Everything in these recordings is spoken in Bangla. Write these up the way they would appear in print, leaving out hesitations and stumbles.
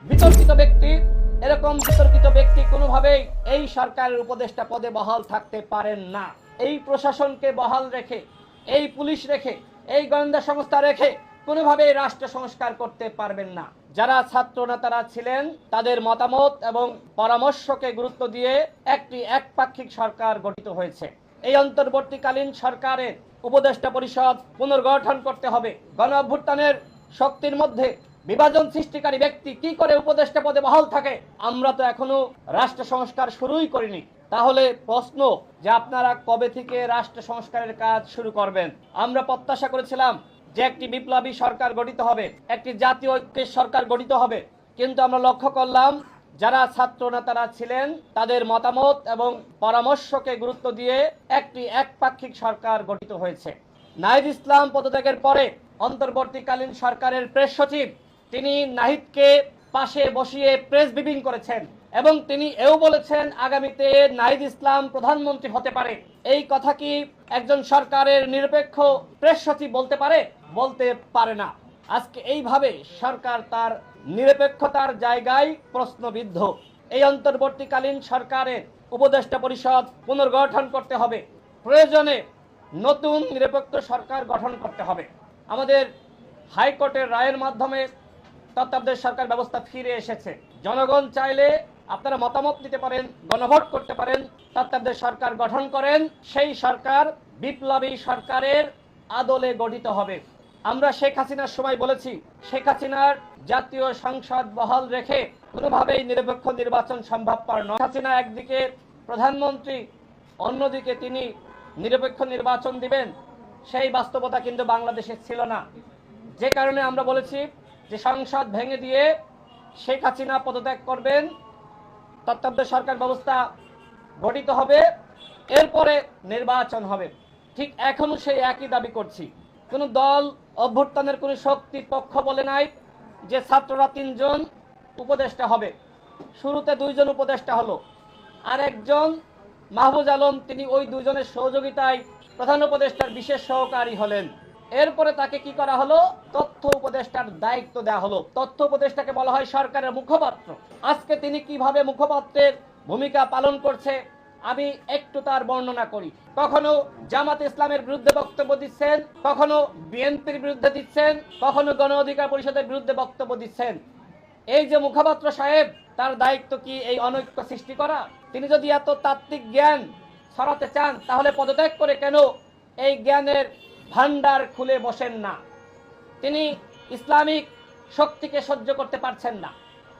বিতর্কিত ব্যক্তি, এরকম বিতর্কিত ব্যক্তি কোনোভাবেই এই সরকারের উপদেষ্টা পদে বহাল থাকতে পারেন না। এই প্রশাসনকে বহাল রেখে, এই পুলিশ রেখে, এই গোয়েন্দা সংস্থা রেখে কোনোভাবেই রাষ্ট্র সংস্কার করতে পারবেন না। যারা ছাত্র নেতারা ছিলেন তাদের মতামত এবং পরামর্শকে গুরুত্ব দিয়ে একটি একপাক্ষিক সরকার গঠিত হয়েছে। এই অন্তর্বর্তীকালীন সরকারের উপদেষ্টা পরিষদ পুনর্গঠন করতে হবে। গণ অভ্যুত্থানের শক্তির মধ্যে বিভাজন সৃষ্টিকারী ব্যক্তি কি করে উপদেষ্টা পদে বহাল থাকে? আমরা তো এখনো রাষ্ট্র সংস্কার শুরুই করিনি। তাহলে প্রশ্ন যে আপনারা কবে থেকে রাষ্ট্র সংস্কারের কাজ শুরু করবেন? আমরা প্রত্যাশা করেছিলাম যে একটি বিপ্লবী সরকার গঠিত হবে, একটি জাতীয় ঐক্যের সরকার গঠিত হবে, কিন্তু আমরা লক্ষ্য করলাম যারা ছাত্র নেতারা ছিলেন তাদের মতামত এবং পরামর্শকে গুরুত্ব দিয়ে একটি একপাক্ষিক সরকার গঠিত হয়েছে। নাহিদ ইসলাম পদত্যাগের পরে অন্তর্বর্তীকালীন সরকারের প্রেস সচিব তিনি নাহিদকে পাশে বসিয়ে প্রেস ব্রিফিং করেছেন এবং তিনি এও বলেছেন আগামীতে নাহিদ ইসলাম প্রধানমন্ত্রী হতে পারে। এই কথা কি একজন সরকারের নিরপেক্ষ প্রেস সচিব বলতে পারে? বলতে পারে না। আজকে এইভাবে সরকার তার নিরপেক্ষতার জায়গায় প্রশ্নবিদ্ধ। এই অন্তর্বর্তীকালীন সরকারের উপদেষ্টা পরিষদ পুনর্গঠন করতে হবে। প্রয়োজনে নতুন নিরপেক্ষ সরকার গঠন করতে হবে। আমাদের হাইকোর্টের রায়ের মাধ্যমে তত্ত্বাবধায়ক সরকার ব্যবস্থা ফিরে এসেছে। জনগণ চাইলে আপনারা মতামত দিতে পারেন, গণভোট করতে পারেন, তত্ত্বাবধায়ক সরকার গঠন করেন। সেই সরকার বিপ্লবী সরকারের আদলে গঠিত হবে। আমরা শেখ হাসিনার সময় বলেছি, শেখ হাসিনার জাতীয় সংসদ বহাল রেখে কোনোভাবেই নিরপেক্ষ নির্বাচন সম্ভবপর নয়। হাসিনা একদিকে প্রধানমন্ত্রী, অন্যদিকে তিনি নিরপেক্ষ নির্বাচন দিবেন, সেই বাস্তবতা কিন্তু বাংলাদেশে ছিল না। যে কারণে আমরা বলেছি যে সংসদ ভেঙে দিয়ে শেখ হাসিনা পদত্যাগ করবেন, তত্ত্বাবধায়ক সরকার ব্যবস্থা গঠিত হবে, এরপরে নির্বাচন হবে। ঠিক এখনো সেই একই দাবি করছি। কোন দল অভ্যুত্থানের কোন শক্তি পক্ষ বলে নাই যে ছাত্ররা 3 জন উপদেষ্টা হবে। শুরুতে 2 জন উপদেষ্টা হলো, আর একজন মাহফুজ আলম তিনি ওই 2 জনের সহযোগিতায় প্রধান উপদেষ্টার বিশেষ সহকারী হলেন। এরপরে তাকে কি করা হলো? তথ্য উপদেষ্টার দায়িত্ব দেওয়া হলো। তথ্য উপদেষ্টাকে বলা হয় সরকারের মুখপাত্র। আজকে তিনি কিভাবে মুখপাত্রের ভূমিকা পালন করছে আমি একটু তার বর্ণনা করি। কখনো জামাত ইসলামের বিরুদ্ধে বক্তব্য দিচ্ছেন, কখনো বিএনপির বিরুদ্ধে দিচ্ছেন, কখনো গণ অধিকার পরিষদের বিরুদ্ধে বক্তব্য দিচ্ছেন। এই যে মুখপাত্র সাহেব, তার দায়িত্ব কি এই অনৈক্য সৃষ্টি করা? তিনি যদি এত তাত্ত্বিক জ্ঞান ছড়াতে চান তাহলে পদত্যাগ করে কেন এই জ্ঞানের ভান্ডার খুলে বসেন না? তিনি ইসলামিক শক্তিকে সহ্য করতে পারছেন না।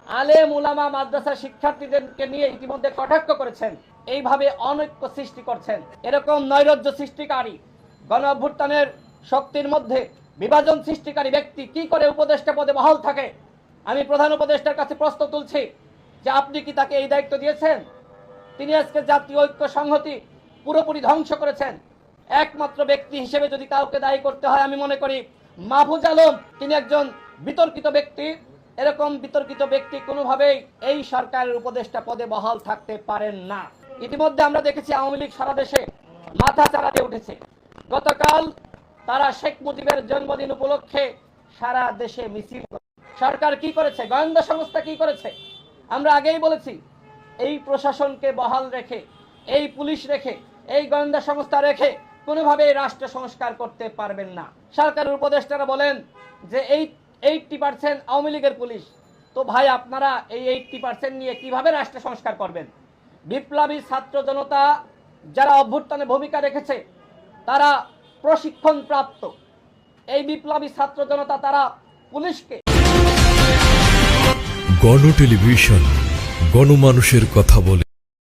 আলেম উলামা মাদ্রাসার শিক্ষার্থীদেরকে নিয়ে ইতিমধ্যে কটাক্ষ করেছেন। এইভাবে অনৈক্য সৃষ্টি করছেন। এরকম নৈরাজ্য সৃষ্টিকারী, গণ অভ্যুত্থানের শক্তির মধ্যে বিভাজন সৃষ্টিকারী ব্যক্তি কি করে উপদেষ্টা পদে বহাল থাকে? আমি প্রধান উপদেষ্টার কাছে প্রশ্ন তুলছি যে আপনি কি তাকে এই দায়িত্ব দিয়েছেন? তিনি আজকে জাতীয় ঐক্য সংহতি পুরোপুরি ধ্বংস করেছেন। একমাত্র ব্যক্তি হিসেবে যদি কাউকে দায়ী করতে হয় আমি মনে করি মাহফুজ আলম তিনি একজন বিতর্কিত ব্যক্তি। এরকম বিতর্কিত ব্যক্তি কোনোভাবেই এই সরকারের উপদেষ্টা পদে বহাল থাকতে পারেন না। ইতিমধ্যে আমরা দেখেছি আওয়ামী লীগ সারা দেশে মাথা চাড়াতে উঠেছে। গতকাল তারা শেখ মুজিবের জন্মদিন উপলক্ষে সারা দেশে মিছিল। সরকার কি করেছে? গোয়েন্দা সংস্থা কি করেছে? আমরা আগেই বলেছি এই প্রশাসনকে বহাল রেখে, এই পুলিশ রেখে, এই গোয়েন্দা সংস্থা রেখে কোনোভাবেই রাষ্ট্র সংস্কার করতে পারবেন না। সরকারের উপদেষ্টারা বলেন যে 80% আওয়ামী লীগের পুলিশ। তো ভাই আপনারা এই 80% নিয়ে কিভাবে রাষ্ট্র সংস্কার করবেন? বিপ্লবী ছাত্র জনতা যারা অভ্যুত্থানে ভূমিকা রেখেছে তারা প্রশিক্ষণ প্রাপ্ত। এই বিপ্লবী ছাত্র জনতা তারা পুলিশকে। গণ টেলিভিশন, গণমানুষের কথা বলে।